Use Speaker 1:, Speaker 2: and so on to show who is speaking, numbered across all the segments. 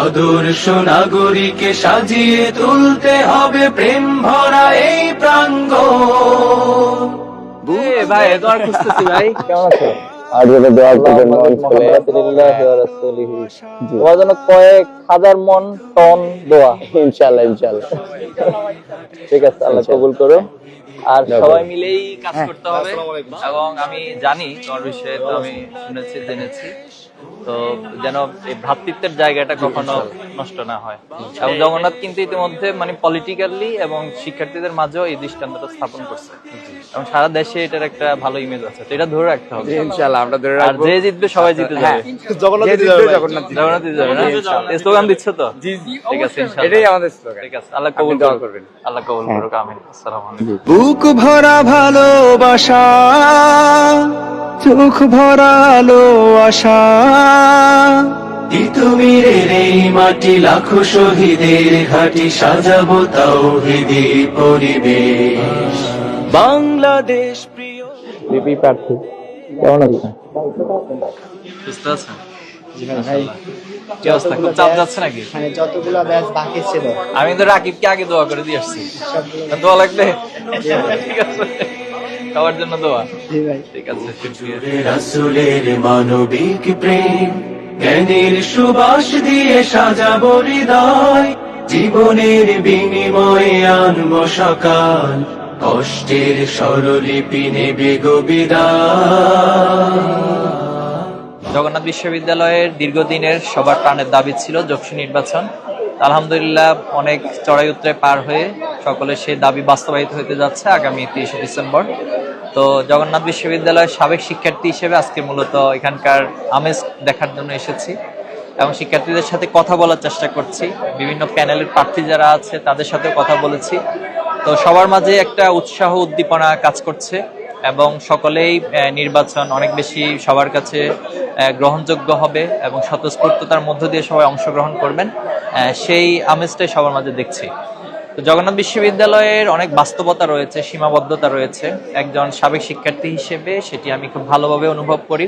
Speaker 1: আদর্শ নাগরিকে সাজিয়ে তুলতে হবে প্রেম ভরা এই প্রাঙ্গণ।
Speaker 2: ভাই তোমার খুঁজতেছি ভাই, কেমন আছো?
Speaker 3: আর যদি দোয়া করবেন
Speaker 2: তোমার জন্য কয়েক হাজার মন টন দোয়া,
Speaker 3: ইনশাআল্লাহ ইনশাআল্লাহ।
Speaker 2: ঠিক আছে, আল্লাহ কবুল করো। আর সবাই মিলেই কাজ করতে হবে। এবং আমি জানি তোমার বিষয়ে, তো আমি শুনেছি জেনেছি, তো যেন এই ভ্রাতৃত্বের জায়গাটা কখনো নষ্ট না হয়। এবং জগন্নাথ কিন্তু ইতিমধ্যে মানে পলিটিক্যালি এবং শিক্ষার্থীদের মাঝেও এই দৃষ্টান্তটা স্থাপন করছে, এবং সারা দেশে এটার একটা ভালো ইমেজ আছে, তো এটা ধরে রাখতে হবে
Speaker 3: ইনশাআল্লাহ আমরা ধরে
Speaker 2: আর
Speaker 3: রাখবো।
Speaker 2: যে জিতবে সবাই জিতে যাবে।
Speaker 3: জগন্নাথ
Speaker 2: জগন্নাথ যাবে না? এই স্লোগান দিচ্ছ তো? ঠিক আছে, ইনশাআল্লাহ
Speaker 3: এটাই আমাদের স্লোগান।
Speaker 2: ঠিক আছে, আল্লাহ কবুল করবেন। আল্লাহ কবুল করুক, আমিন। আসসালামু আলাইকুম।
Speaker 1: বুক ভরা ভালোবাসা, চোখ ভরা আলো আশা, তিতুমিরের এই মাটি লাখো শহীদের ঘাটি, সাজাবো তাওহীদি পরিবেশ। বাংলাদেশ প্রিয়
Speaker 2: বিপি প্রার্থী কেমন আছেন? সুস্থ আছেন? কি অবস্থা, খুব চাপ যাচ্ছে নাকি?
Speaker 4: মানে যতগুলো ব্যাচ বাকি ছিল
Speaker 2: আমি তো রাকিবকে আগে দোয়া করে দিয়ে আসছি। দোয়া লাগবে? ঠিক আছে, সবার জন্য দোয়া। ঠিক আছে,
Speaker 1: রাসূলের মানবিক প্রেম, জ্ঞানের সুবাস দিয়ে সাজাবো হৃদয়, জীবনের বিনিময়ে আনবো সকাল, কষ্টের স্বরলিপি নেবে গো বিদায়।
Speaker 2: জগন্নাথ বিশ্ববিদ্যালয়ের দীর্ঘদিনের সবার প্রাণের দাবি ছিল যৌক্তিক নির্বাচন। আলহামদুলিল্লাহ অনেক চড়াই উতরে পার হয়ে সকলের সেই দাবি বাস্তবায়িত হতে যাচ্ছে আগামী 30 ডিসেম্বর। তো জগন্নাথ বিশ্ববিদ্যালয়ের সাবেক শিক্ষার্থী হিসেবে আজকে মূলত এখানকার আমেজ দেখার জন্য এসেছি এবং শিক্ষার্থীদের সাথে কথা বলার চেষ্টা করছি। বিভিন্ন প্যানেলের প্রার্থী যারা আছে তাদের সাথে কথা বলেছি। তো সবার মাঝে একটা উৎসাহ উদ্দীপনা কাজ করছে এবং সকলেই নির্বাচন অনেক বেশি সবার কাছে গ্রহণযোগ্য হবে এবং স্বতঃস্ফূর্ততার মধ্য দিয়ে সবাই অংশগ্রহণ করবেন, সেই আমেজটাই সবার মাঝে দেখছি। তো জগন্নাথ বিশ্ববিদ্যালয়ের অনেক বাস্তবতা রয়েছে, সীমাবদ্ধতা রয়েছে। একজন সাবেক শিক্ষার্থী হিসেবে সেটি আমি খুব ভালোভাবে অনুভব করি।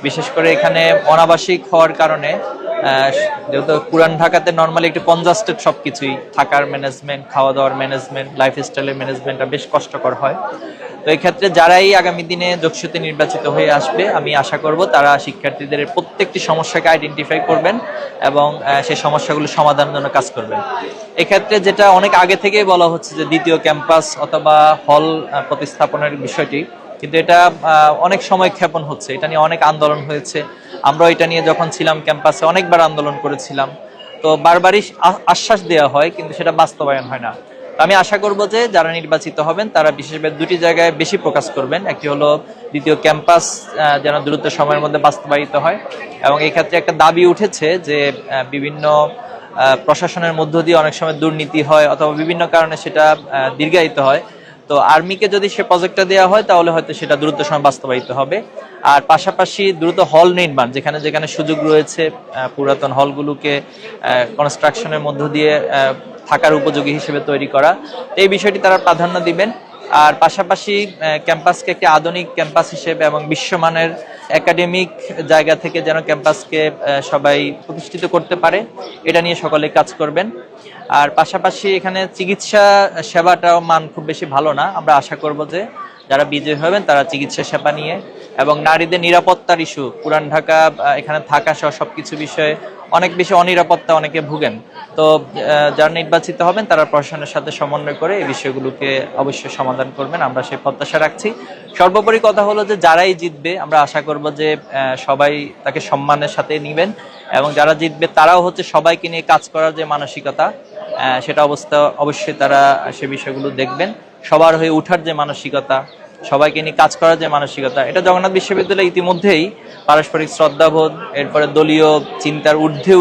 Speaker 2: বিশেষ করে এখানে অনাবাসিক হওয়ার কারণে, যেহেতু পুরান ঢাকাতে নর্মালি একটু কনজাস্টেড সবকিছুই, থাকার ম্যানেজমেন্ট, খাওয়া দাওয়ার ম্যানেজমেন্ট, লাইফস্টাইলের ম্যানেজমেন্টটা বেশ কষ্টকর হয়। তো এই ক্ষেত্রে যারাই আগামী দিনে যোগসূত্রে নির্বাচিত হয়ে আসবে, আমি আশা করব তারা শিক্ষার্থীদের প্রত্যেকটি সমস্যাকে আইডেন্টিফাই করবেন এবং সেই সমস্যাগুলো সমাধানের জন্য কাজ করবেন। এক্ষেত্রে যেটা অনেক আগে থেকেই বলা হচ্ছে যে দ্বিতীয় ক্যাম্পাস অথবা হল প্রতিস্থাপনের বিষয়টি, কিন্তু এটা অনেক সময় ক্ষেপণ হচ্ছে। এটা নিয়ে অনেক আন্দোলন হয়েছে, আমরা এটা নিয়ে যখন ছিলাম ক্যাম্পাসে অনেকবার আন্দোলন করেছিলাম। তো বারবারই আশ্বাস দেওয়া হয় কিন্তু সেটা বাস্তবায়ন হয় না। আমি আশা করব যে যারা নির্বাচিত হবেন তারা বিশেষভাবে দুটি জায়গায় বেশি ফোকাস করবেন। একটি হলো দ্বিতীয় ক্যাম্পাস যেন দ্রুত সময়ের মধ্যে বাস্তবায়িত হয়, এবং এই ক্ষেত্রে একটা দাবি উঠেছে যে বিভিন্ন প্রশাসনের মধ্য দিয়ে অনেক সময় দুর্নীতি হয় অথবা বিভিন্ন কারণে সেটা দীর্ঘায়িত হয়। তো আর্মিকে যদি সে প্রজেক্টটা দেওয়া হয় তাহলে হয়তো সেটা দ্রুত সময় বাস্তবায়িত হবে। আর পাশাপাশি দ্রুত হল নির্মাণ, যেখানে যেখানে সুযোগ রয়েছে পুরাতন হলগুলোকে কনস্ট্রাকশনের মধ্য দিয়ে থাকার উপযোগী হিসেবে তৈরি করা, এই বিষয়টি তারা প্রাধান্য দিবেন। আর পাশাপাশি ক্যাম্পাসকে একটি আধুনিক ক্যাম্পাস হিসেবে এবং বিশ্বমানের একাডেমিক জায়গা থেকে যেন ক্যাম্পাসকে সবাই প্রতিষ্ঠিত করতে পারে, এটা নিয়ে সকলে কাজ করবেন। আর পাশাপাশি এখানে চিকিৎসা সেবাটাও মান খুব বেশি ভালো না। আমরা আশা করব যে যারা বিজয়ী হবেন তারা চিকিৎসা সেবা নিয়ে, এবং নারীদের নিরাপত্তার ইস্যু, পুরান ঢাকা এখানে থাকা সহ সবকিছু বিষয়ে অনেক বেশি অনিরাপত্তা অনেকে ভুগেন। তো যারা নির্বাচিত হবেন তারা প্রশাসনের সাথে সমন্বয় করে এই বিষয়গুলোকে অবশ্যই সমাধান করবেন, আমরা সেই প্রত্যাশা রাখছি। সর্বোপরি কথা হলো যে যারাই জিতবে আমরা আশা করব যে সবাই তাকে সম্মানের সাথে নিবেন, এবং যারা জিতবে তারাও হচ্ছে সবাইকে নিয়ে কাজ করার যে মানসিকতা, সেটা অবশ্যই তারা সে বিষয়গুলো দেখবেন। সবার হয়ে উঠার যে মানসিকতা, সবাইকে নিয়ে কাজ করার যে মানসিকতা, এটা জগন্নাথ বিশ্ববিদ্যালয় ইতিমধ্যেই পারস্পরিক শ্রদ্ধাবোধ, এরপরে দলীয় চিন্তার ঊর্ধ্বে